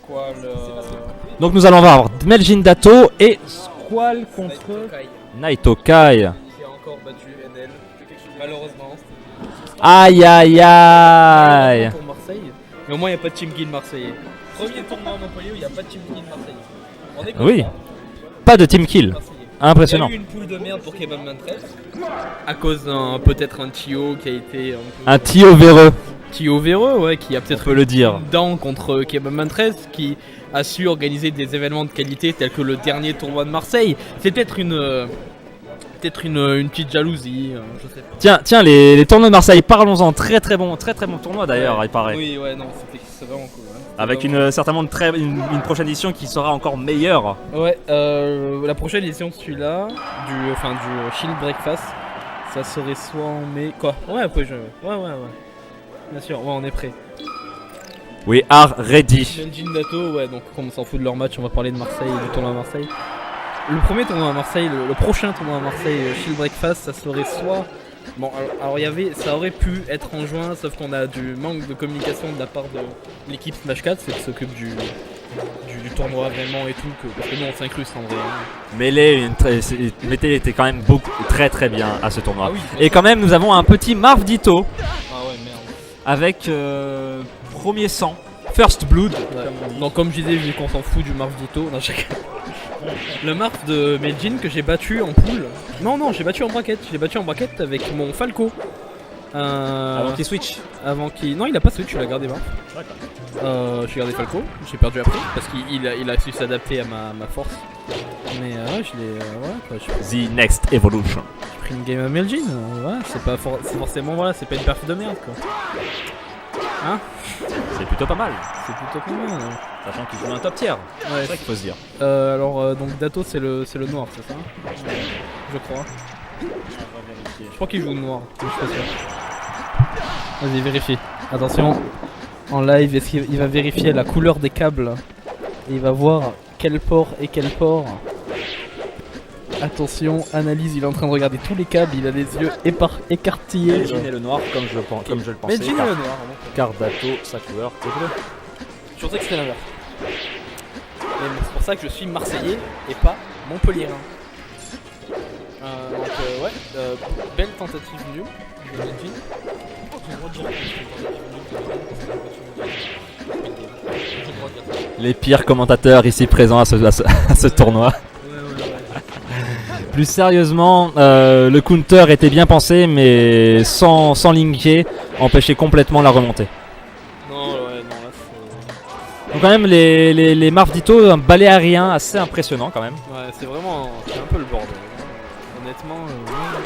Squall. Donc nous allons voir Meljin Dato et Squall contre Naito Kai. Qui a encore battu NL, malheureusement. Aïe aïe aïe. Pour Marseille. Mais au moins il n'y a pas de Team Guild marseillais. Premier tournoi à Montpellier où il n'y a pas de Team Guild marseillais. On est Oui. content. Pas de team kill. Marseillais. Impressionnant. Il y a eu une poule de merde pour Kebab Mantres. À cause d'un peut-être un Tio qui a été Un Tio véreux, Tio véreux, ouais, qui a on peut-être peut le dire. une dent contre Kebab Mantres, qui a su organiser des événements de qualité tels que le dernier tournoi de Marseille. C'est peut-être une petite jalousie, je sais pas. Tiens, les tournois de Marseille, parlons-en. Très bon tournoi d'ailleurs, il paraît. Oui, ouais, non, c'est vraiment cool. Ouais. Avec certainement une prochaine édition qui sera encore meilleure. Ouais, la prochaine édition de celui-là, du Shield Breakfast, ça serait soit en mai. Quoi? Ouais, après ouais. Bien sûr, ouais, on est prêt. We are ready. Meljin Dato, ouais, donc comme on s'en fout de leur match, on va parler de Marseille, du tournoi à Marseille. Le premier tournoi à Marseille, le prochain tournoi à Marseille, Shield Breakfast, ça serait soit. Bon, alors ça aurait pu être en juin, sauf qu'on a du manque de communication de la part de l'équipe Smash 4, c'est qui s'occupe du tournoi vraiment et tout, parce que nous on s'incruste en vrai. Melee était quand même très bien à ce tournoi. Ah oui, Et quand même, nous avons un petit Marv Ditto Ah ouais, merde. avec premier sang, First Blood. Ouais. Donc comme je disais, vu qu'on s'en fout du Marv Ditto, non, le Marv de Meljin que j'ai battu en poule. Non, j'ai battu en bracket. Je l'ai battu en bracket avec mon Falco. Avant qu'il switch. Non, il a pas switch, il a gardé Marv. J'ai gardé Falco, j'ai perdu après parce qu'il a su s'adapter à ma force. Mais ouais, je l'ai. Ouais, The Next Evolution. j'ai pris une game à Meljin. Ouais, c'est forcément, voilà, c'est pas une perf de merde quoi. Hein? C'est plutôt pas mal. C'est plutôt pas mal. Ouais. Sachant qu'il joue un top tier. Ouais, C'est ça qu'il faut se dire. alors donc Dato c'est le noir, c'est ça? Je crois. Je crois qu'il joue le noir, mais je suis pas sûr. Vas-y, vérifie. Attention. En live, est-ce qu'il va vérifier la couleur des câbles? Et il va voir quel port et quel port. Attention, analyse, il est en train de regarder tous les câbles, il a les yeux écartillés. Meljin est le noir comme je le pensais. Meljin est le noir. Car Dato, sa couleur, c'est bleu. Je pensais que c'était l'inverse. Mais c'est pour ça que je suis Marseillais et pas Montpellierin. Donc belle tentative nulle de Meljin. Les pires commentateurs ici présents à ce tournoi. Plus sérieusement, le counter était bien pensé, mais sans linker, empêchait complètement la remontée. Non, là c'est. Donc quand même, les Marv Ditto, un balai aérien assez impressionnant quand même. Ouais, c'est un peu le bordel. Honnêtement,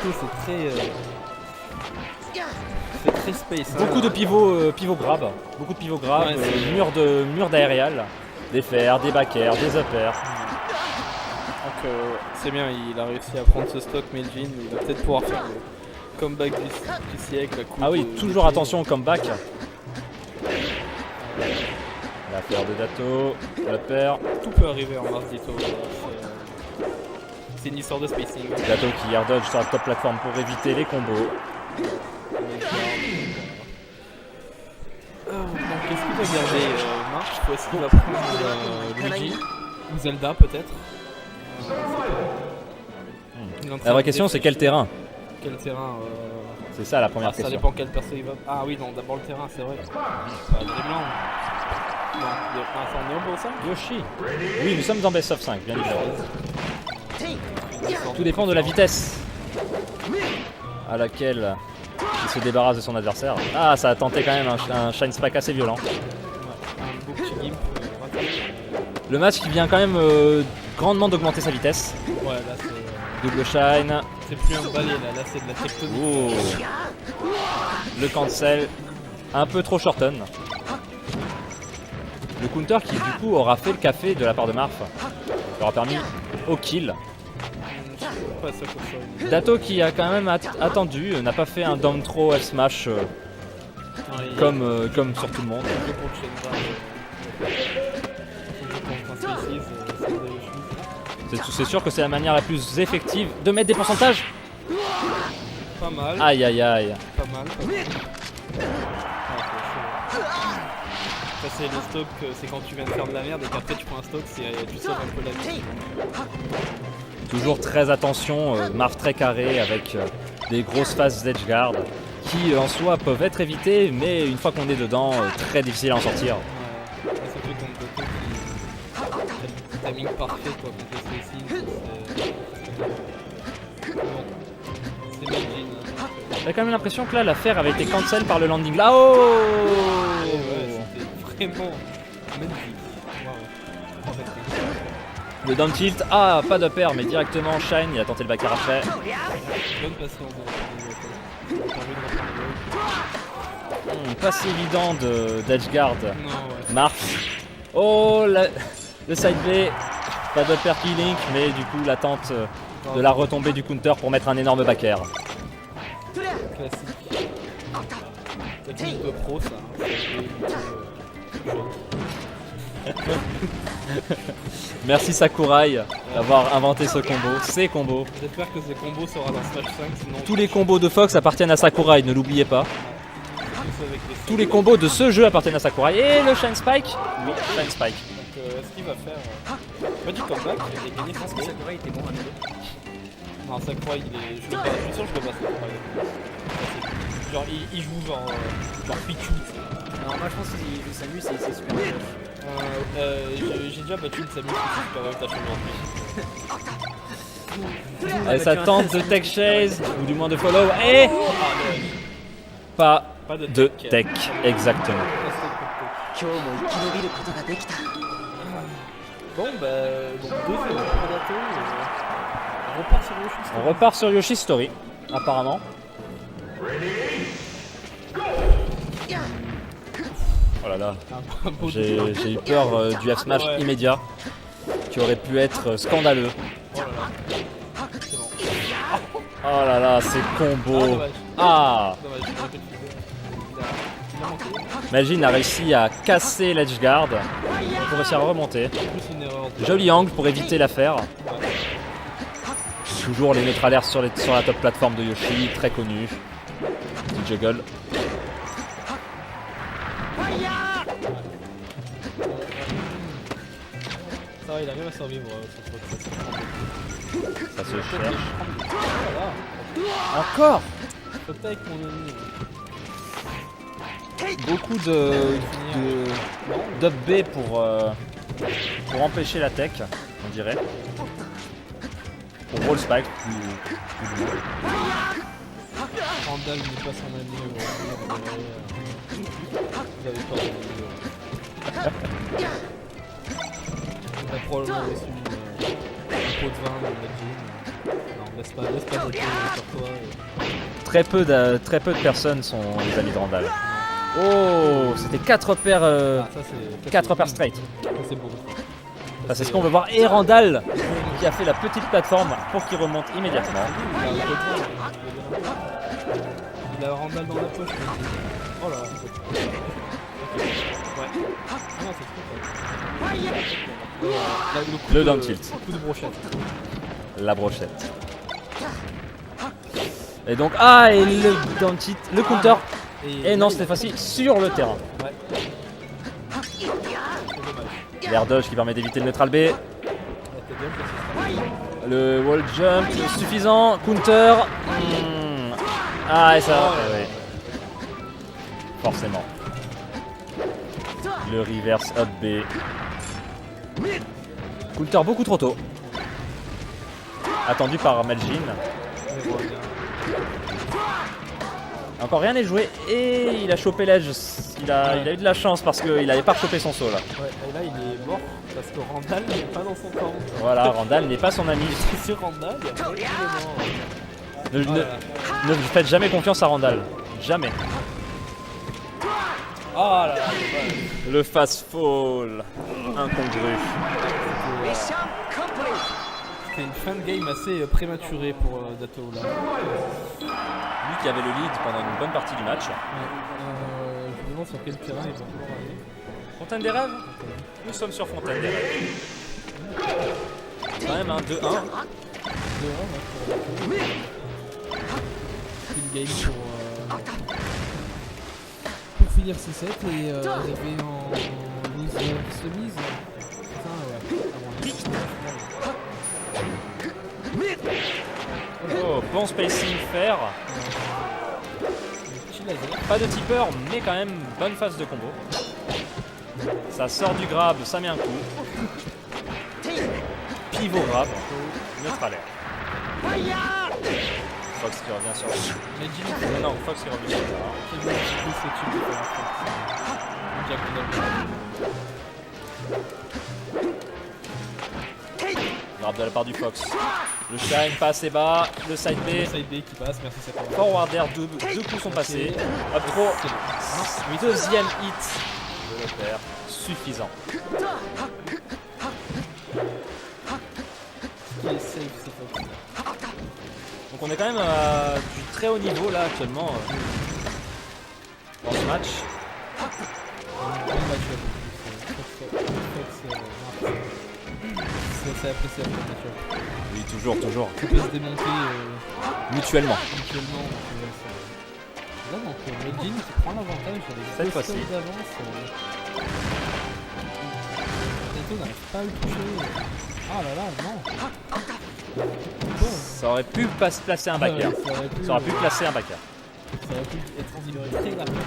c'est très space. Beaucoup de pivots grab, Ouais, murs d'aérial, des fers, des backers, des uppers. Donc c'est bien, il a réussi à prendre ce stock Meljin, il va peut-être pouvoir faire le comeback du siècle. Ah oui, toujours attention au comeback. L'affaire de Dato, upper. Tout peut arriver en Mars Ditto. C'est une histoire de spacing. Dato qui air dodge sur la top plateforme pour éviter les combos. Donc est-ce qu'il va garder March ou est-ce qu'il va prendre Luigi ou Zelda peut-être? La vraie question c'est quel terrain? Quel terrain C'est ça la première Ça question. dépend quel perso il va. Ah oui, non, d'abord le terrain, c'est vrai. Dreamland. Non, c'est en néo ça? Yoshi. Oui, nous sommes dans Best of 5, bien évidemment. Tout dépend de la vitesse à laquelle il se débarrasse de son adversaire. Ah, ça a tenté quand même un Shine Spike assez violent. Un beau petit gimp. Le match qui vient quand même grandement d'augmenter sa vitesse. Ouais, là c'est. Double Shine. C'est plus un balai là c'est de la tectonique. Oh. Le cancel. Un peu trop shorten. Le counter qui du coup aura fait le café de la part de Marf. Il aura permis au kill. Pas ça comme ça. Dato qui a quand même attendu, n'a pas fait un down throw F smash comme sur tout le monde. C'est sûr que c'est la manière la plus effective de mettre des pourcentages. Pas mal. Aïe aïe aïe. Pas mal. Ça c'est le stock, c'est quand tu viens de faire de la merde et qu'après tu prends un stock, tu sauves un peu la vie. Toujours très attention, marche très carré avec des grosses phases d'edgeguard qui en soi peuvent être évitées, mais une fois qu'on est dedans, très difficile à en sortir. Ouais, surtout contre Goku qui a le timing parfait quoi, contre les Cécile. C'est Majin. J'ai quand même l'impression que là l'affaire avait été cancel par le landing là. Oh Ouais, c'était vraiment magnifique. Wow. Le down tilt, ah pas de pair mais directement Shine, il a tenté le back arraché. Bonne patience. Pas si évident d'edgeguard. Non, ouais. Marche. Oh le side B, pas de pair killing mais du coup l'attente de la retombée du counter pour mettre un énorme back air. Classique. Technique de pro ça. Merci Sakurai d'avoir inventé ce combo, ces combos. J'espère que ce combo sera dans Smash 5 sinon. Tous les combos de Fox appartiennent à Sakurai, ne l'oubliez pas. Tous les combos de ce jeu appartiennent à Sakurai. Et le Shine Spike. Oui, Shine Spike. Donc est-ce qu'il va faire pas du comeback, il a gagné France que Sakurai était bon à Nelo. Non Sakurai il est. Je suis sûr que je le bats Sakurai. Genre il joue genre Pichu. Alors moi je pense qu'il joue Samus et c'est super bien. J'ai déjà battu le Samus qui super bien ta champion. Allez, ça tente de tech chase, ou du moins de follow. Et pas de tech, exactement. Bon bah donc 2-0 pour Dato. On repart sur Yoshi Story. On repart sur Yoshi Story, apparemment. Oh là là, j'ai eu peur du F-Smash immédiat qui aurait pu être scandaleux. Oh là là. C'est bon. Oh là là, ces combos. Dommage. Ah, Dommage, j'aurais pu le faire. Il a manqué. Majin a réussi à casser l'edgeguard pour réussir à remonter. Plus une erreur. Joli angle pour éviter l'affaire. Toujours les neutralaires sur la top plateforme de Yoshi, très connu. Petit juggle. Ça va, il arrive à survivre sur ce Ça se cherche. Voilà. Encore Faut avec mon ennemi. beaucoup d'up B pour empêcher la tech, on dirait. Pour roll spike, plus loin. Randall n'est pas son ami. Vous avez pas on a probablement reçu un pot de vin dans la jean. Non, laisse pas de sur toi. Très peu de personnes sont les amis de Randall. Oh, c'était 4 paires, straight. Ça c'est beau. Ça, c'est ce qu'on veut voir. Et Randall qui a fait la petite plateforme pour qu'il remonte immédiatement. Il a Randall dans la poche. Oh là. Ouais. Ah non, c'est trop. Le down tilt. Coup de brochette. La brochette. Et donc, ah, et le down tilt, le counter. Et non, cette fois-ci sur le terrain. Ouais. C'est dommage. L'air dodge qui permet d'éviter le neutral B. Le wall jump suffisant. Counter. Ah, et ça. Ouais. Forcément. Le reverse up B. Counter beaucoup trop tôt. Attendu par Majin. Encore rien n'est joué et il a chopé l'edge. Il a eu de la chance parce qu'il n'avait pas chopé son saut là. Ouais, et là il est mort parce que Randall n'est pas dans son camp. Voilà, Randall n'est pas son ami. C'est sur Randall, et après il est mort. Ne faites jamais confiance à Randall. Jamais. Ah là là, Le fast fall. Incongru. c'était une fin de game assez prématurée pour Dato là. Lui qui avait le lead pendant une bonne partie du match. Je me demande sur quel terrain il va pouvoir aller. Fontaine des rêves. Nous sommes sur Fontaine des rêves. Quand même un 2-1. 2-1 une game pour finir ces sets et arriver en loser semis. Enfin, ouais, avant Oh, bon spacing faire. petit laser. Pas de tipper, mais quand même bonne phase de combo. Ça sort du grab, ça met un coup. Pivot grab, neutre air. Fox qui revient sur Mais Jin, non, Fox qui revient sur le terrain. qui veut un petit peu ce tube de faire Grab de la part du Fox. Le shine pas assez bas, le side B. Side B qui passe, merci ça pour Forward air, deux coups sont passés. Up throw, deuxième hit de l'opère, suffisant. qui est safe, c'est Fox. Donc on est quand même à du très haut niveau là actuellement dans ce match. Bon match-up. C'est assez appréciable comme match-up. Oui, toujours. Ça peut se démonter Mutuellement. mutuellement. Là, donc, Medjin qui prend l'avantage avec Cette deux fois-ci. stocks d'avance. Dato n'arrive pas à le toucher. Ah là là, non. Bon. Ça aurait pu pas se placer un backer. Ouais, Ça aurait pu placer un backer. Ça aurait pu être en libéré très largement.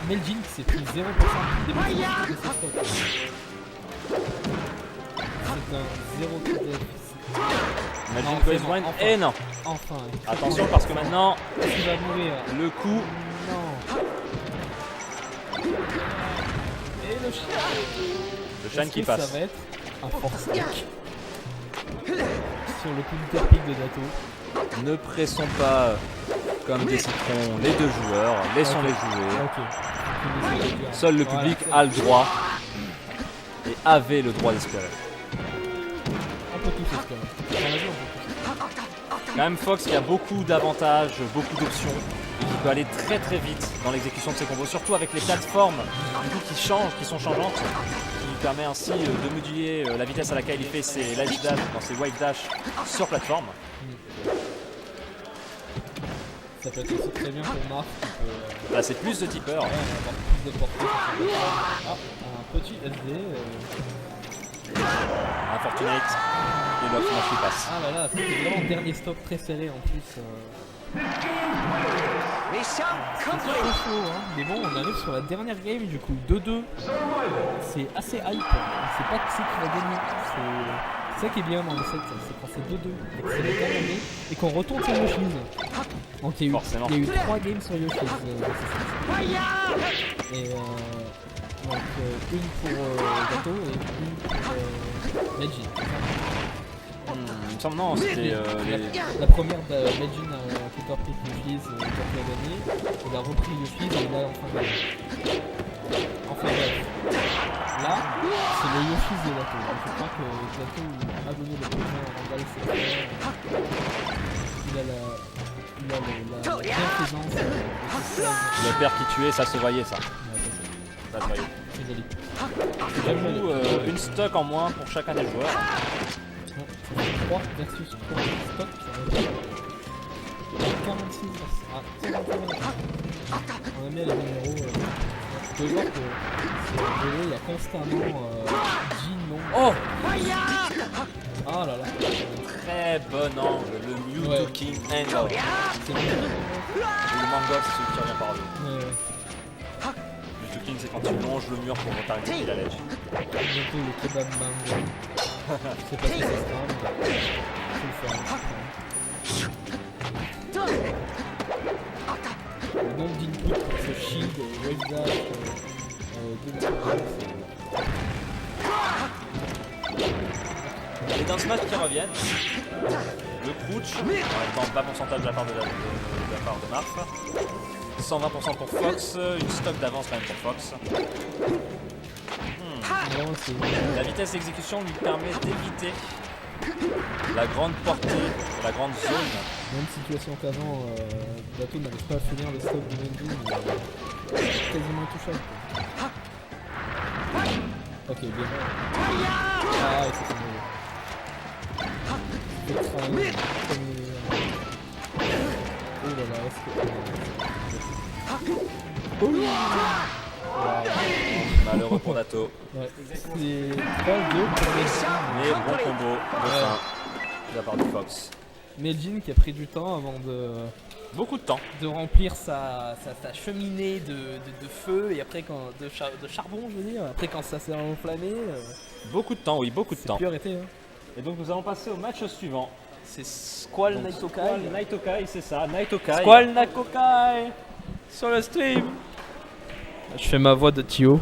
Medjin qui s'est pris 0% des début de ses stocks. C'est un 0 de déficit. Imagine Non, Quiz c'est bon, Wine. enfin. Et non. Enfin. Attention parce que maintenant, Il va mourir. le coup. Non. Et le chien. Le shine Est-ce qui que passe. Ça va être un force stack sur le coup de pick de Dato. Ne pressons pas comme des citrons les deux joueurs. Laissons-les jouer. Ok. Seul le Voilà, public c'est- a le droit et avait le droit d'espérer. On peut tous espérer. Dans la vie, on peut tous Quand même Fox qui a beaucoup d'avantages, beaucoup d'options, et qui peut aller très très vite dans l'exécution de ses combos, surtout avec les plateformes du coup, qui changent, qui sont changeantes, qui permet ainsi de moduler la vitesse à laquelle il fait ses ledge dash, dans ses wave dash sur plateforme. Ça peut être aussi très bien pour Marc qui peut Là c'est plus de tipper. avoir plus de portée sur son jeu. Ah, un petit SD. Unfortunate et l'autre match qui passe. Ah là là, c'était vraiment dernier stop très serré en plus. C'est trop chaud, hein. Mais bon, on arrive sur la dernière game du coup, 2-2. C'est assez hype. On sait pas qui c'est qui va gagner. C'est ça qui est bien dans le set, c'est quand c'est 2-2 et que c'est le temps gagné et qu'on retourne sur Yoshi's. Donc il y a eu, Forcément. il y a eu 3 games sur Yoshi's dans ce set. Et donc une pour Gato et une pour Medjin. Il me semble non, c'était les... La première de Medjin a Counter Pick Yoshi's qui a gagné. Il a repris Yoshi's et il a enfin gagné. Enfin bref. Là, c'est le Yoshi's de Gato. Je crois que Gato a donné le premier à Randall, c'est clair. Il a la bienfaisance de ce stage. le père qui tuait, ça se voyait ça. Ouais, Ça se voyait. c'est joli. J'avoue, une stock en moins pour chacun des joueurs. Ouais, ça fait 3 versus 3 stock sur le 46 ah, 55. On a mis les numéros. Tu peux voir que sur le jeu, il y a constamment Jin, non. Oh, Ah là là. très bon angle, le Mewtwo Ouais. King angle. C'est bon. Et le mango, c'est celui qui revient par le Ouais. Mewtwo King, c'est quand tu longes le mur pour t'arrêter la ledge. Bientôt le kebab mango. Je sais pas si ça sera, mais faut le faire. Le nombre d'inputs pour ce shield, wave dash, Et dans ce match qui reviennent, le crouch, en même temps bas pourcentage de la part de Marf, 120% pour Fox, une stock d'avance quand même pour Fox. Vraiment, c'est La vitesse d'exécution lui permet d'éviter la grande portée, la grande zone. même situation qu'avant, Dato n'arrive pas à finir le stock de Mendy, mais quasiment intouchable. Ok, bien. Ah, et c'est tombé. Oh là là, est-ce que... Malheureux pour Nato. Ouais. C'est 3-2 pour Meljin. Mais bon combo de fin de la part de Fox. Meljin qui a pris du temps avant Beaucoup de temps. de remplir sa cheminée de feu et après quand de charbon je veux dire. Après quand ça s'est enflammé, Beaucoup de temps, oui, beaucoup de c'est temps. plus arrêté. Hein. Et donc nous allons passer au match suivant. C'est Squall Donc, Naitokai. Squall Naitokai, c'est ça, Naitokai. Squall Naitokai sur le stream. Je fais ma voix de Tio.